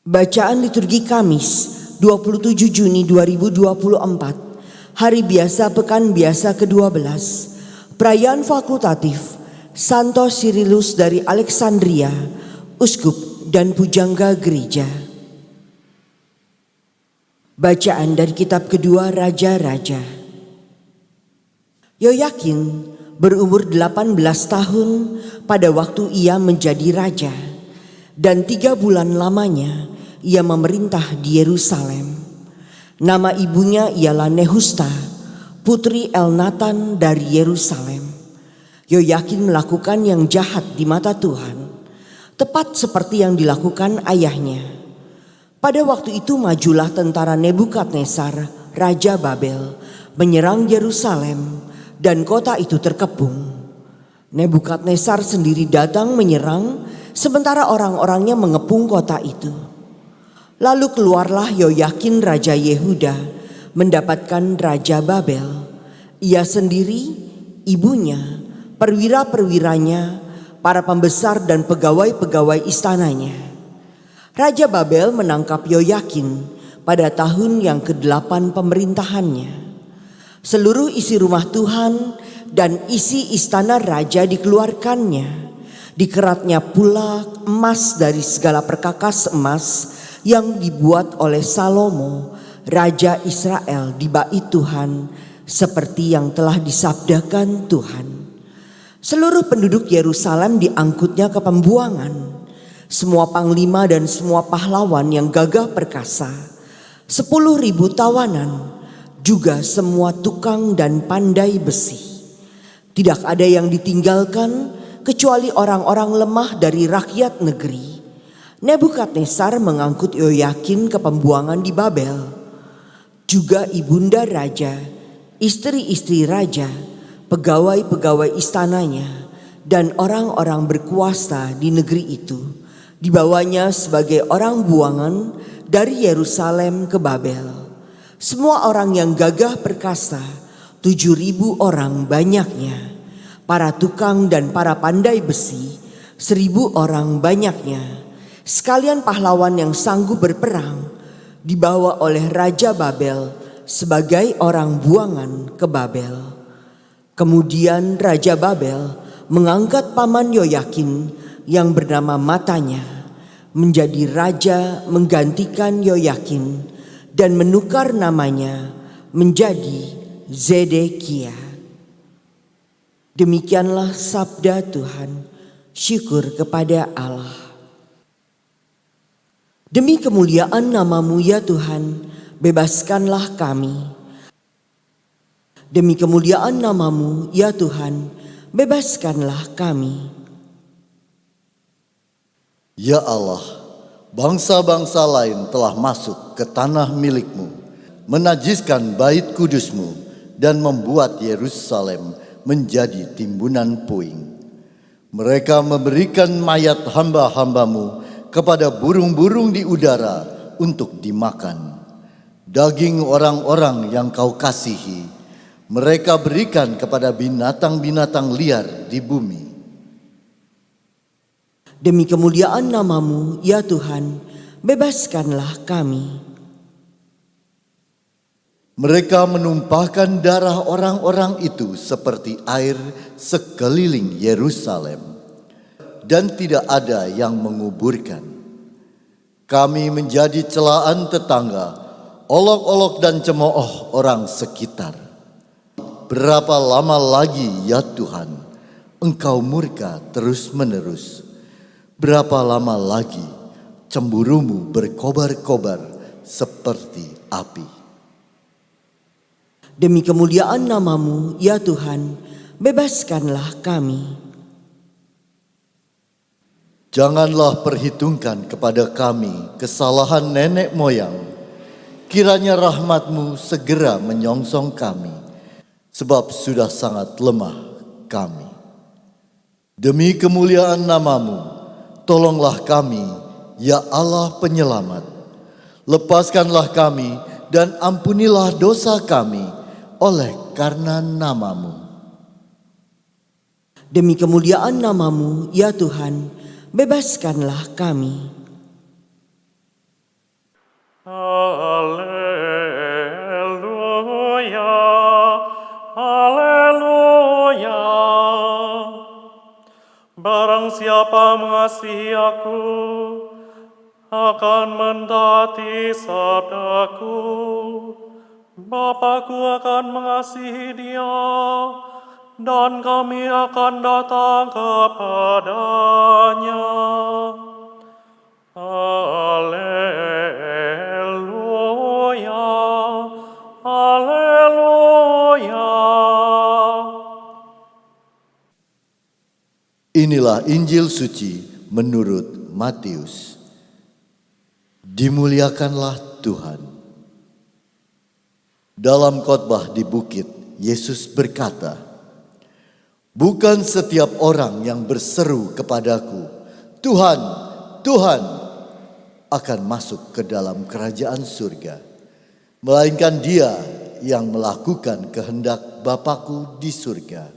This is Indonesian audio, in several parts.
Bacaan liturgi Kamis 27 Juni 2024, Hari Biasa Pekan Biasa ke-12, Perayaan Fakultatif Santo Cyrillus dari Alexandria, Uskup dan Pujangga Gereja. Bacaan dari kitab kedua Raja-Raja. Yoyakin berumur 18 tahun pada waktu ia menjadi raja, dan 3 bulan lamanya ia memerintah di Yerusalem. Nama ibunya ialah Nehusta, putri Elnatan dari Yerusalem. Yoyakin melakukan yang jahat di mata Tuhan, tepat seperti yang dilakukan ayahnya. Pada waktu itu majulah tentara Nebukadnezar, Raja Babel, menyerang Yerusalem dan kota itu terkepung. Nebukadnezar sendiri datang menyerang, sementara orang-orangnya mengepung kota itu. Lalu keluarlah Yoyakin Raja Yehuda mendapatkan Raja Babel. Ia sendiri, ibunya, perwira-perwiranya, para pembesar dan pegawai-pegawai istananya. Raja Babel menangkap Yoyakin pada tahun yang ke-8 pemerintahannya. Seluruh isi rumah Tuhan dan isi istana raja dikeluarkannya. Dikeratnya pula emas dari segala perkakas emas yang dibuat oleh Salomo, Raja Israel di Bait Tuhan, seperti yang telah disabdakan Tuhan. Seluruh penduduk Yerusalem diangkutnya ke pembuangan. Semua panglima dan semua pahlawan yang gagah perkasa, 10.000 tawanan, juga semua tukang dan pandai besi. Tidak ada yang ditinggalkan kecuali orang-orang lemah dari rakyat negeri. Nebukadnezar mengangkut Yoyakin ke pembuangan di Babel. Juga ibunda raja, istri-istri raja, pegawai-pegawai istananya, dan orang-orang berkuasa di negeri itu dibawanya sebagai orang buangan dari Yerusalem ke Babel. Semua orang yang gagah perkasa, 7.000 orang banyaknya. Para tukang dan para pandai besi, 1.000 orang banyaknya. Sekalian pahlawan yang sanggup berperang dibawa oleh Raja Babel sebagai orang buangan ke Babel. Kemudian Raja Babel mengangkat paman Yoyakin yang bernama Matanya menjadi raja menggantikan Yoyakin dan menukar namanya menjadi Zedekia. Demikianlah sabda Tuhan. Syukur kepada Allah. Demi kemuliaan nama-Mu ya Tuhan, bebaskanlah kami. Demi kemuliaan nama-Mu ya Tuhan, bebaskanlah kami. Ya Allah, bangsa-bangsa lain telah masuk ke tanah milik-Mu, menajiskan bait kudus-Mu, dan membuat Yerusalem menjadi timbunan puing. Mereka memberikan mayat hamba-hamba-Mu kepada burung-burung di udara untuk dimakan. Daging orang-orang yang Kau kasihi, mereka berikan kepada binatang-binatang liar di bumi. Demi kemuliaan nama-Mu ya Tuhan, bebaskanlah kami. Mereka menumpahkan darah orang-orang itu seperti air sekeliling Yerusalem, dan tidak ada yang menguburkan. Kami menjadi celaan tetangga, olok-olok dan cemooh orang sekitar. Berapa lama lagi ya Tuhan, Engkau murka terus-menerus? Berapa lama lagi cemburu-Mu berkobar-kobar seperti api? Demi kemuliaan nama-Mu ya Tuhan, bebaskanlah kami. Janganlah perhitungkan kepada kami kesalahan nenek moyang. Kiranya rahmat-Mu segera menyongsong kami, sebab sudah sangat lemah kami. Demi kemuliaan nama-Mu, tolonglah kami, ya Allah penyelamat. Lepaskanlah kami dan ampunilah dosa kami oleh karena nama-Mu. Demi kemuliaan nama-Mu ya Tuhan, bebaskanlah kami. Haleluya, haleluya. Barang siapa mengasihi aku, akan mentaati sabdaku. Bapakku akan mengasihi dia, dan kami akan datang kepadanya. Haleluya, haleluya. Inilah Injil suci menurut Matius. Dimuliakanlah Tuhan. Dalam khotbah di bukit, Yesus berkata, "Bukan setiap orang yang berseru kepadaku, 'Tuhan, Tuhan,' akan masuk ke dalam kerajaan surga, melainkan dia yang melakukan kehendak Bapa-Ku di surga.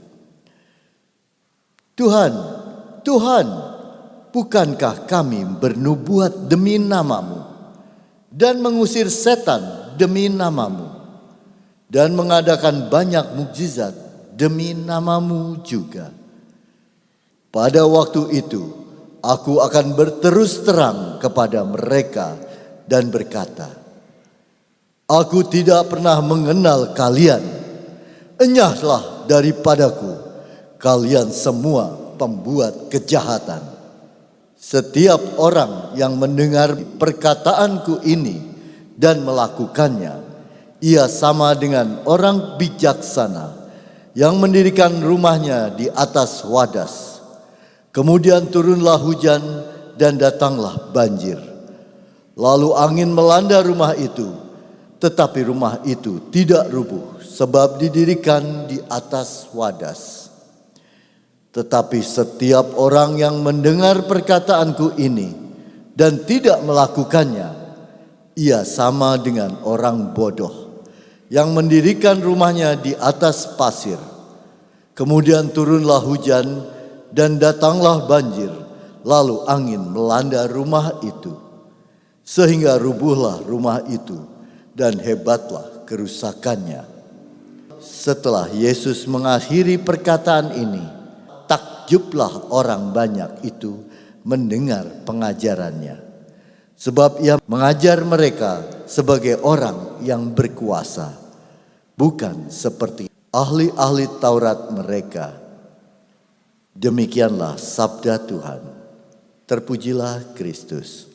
Tuhan, Tuhan, bukankah kami bernubuat demi nama-Mu dan mengusir setan demi nama-Mu dan mengadakan banyak mukjizat demi nama-Mu juga? Pada waktu itu, aku akan berterus terang kepada mereka dan berkata, 'Aku tidak pernah mengenal kalian. Enyahlah daripadaku, kalian semua pembuat kejahatan.' Setiap orang yang mendengar perkataanku ini dan melakukannya, ia sama dengan orang bijaksana yang mendirikan rumahnya di atas wadas. Kemudian turunlah hujan dan datanglah banjir. Lalu angin melanda rumah itu, tetapi rumah itu tidak rubuh sebab didirikan di atas wadas. Tetapi setiap orang yang mendengar perkataanku ini dan tidak melakukannya, ia sama dengan orang bodoh yang mendirikan rumahnya di atas pasir. Kemudian turunlah hujan dan datanglah banjir, lalu angin melanda rumah itu, sehingga rubuhlah rumah itu dan hebatlah kerusakannya." Setelah Yesus mengakhiri perkataan ini, takjublah orang banyak itu mendengar pengajarannya, sebab ia mengajar mereka sebagai orang yang berkuasa, bukan seperti ahli-ahli Taurat mereka. Demikianlah sabda Tuhan. Terpujilah Kristus.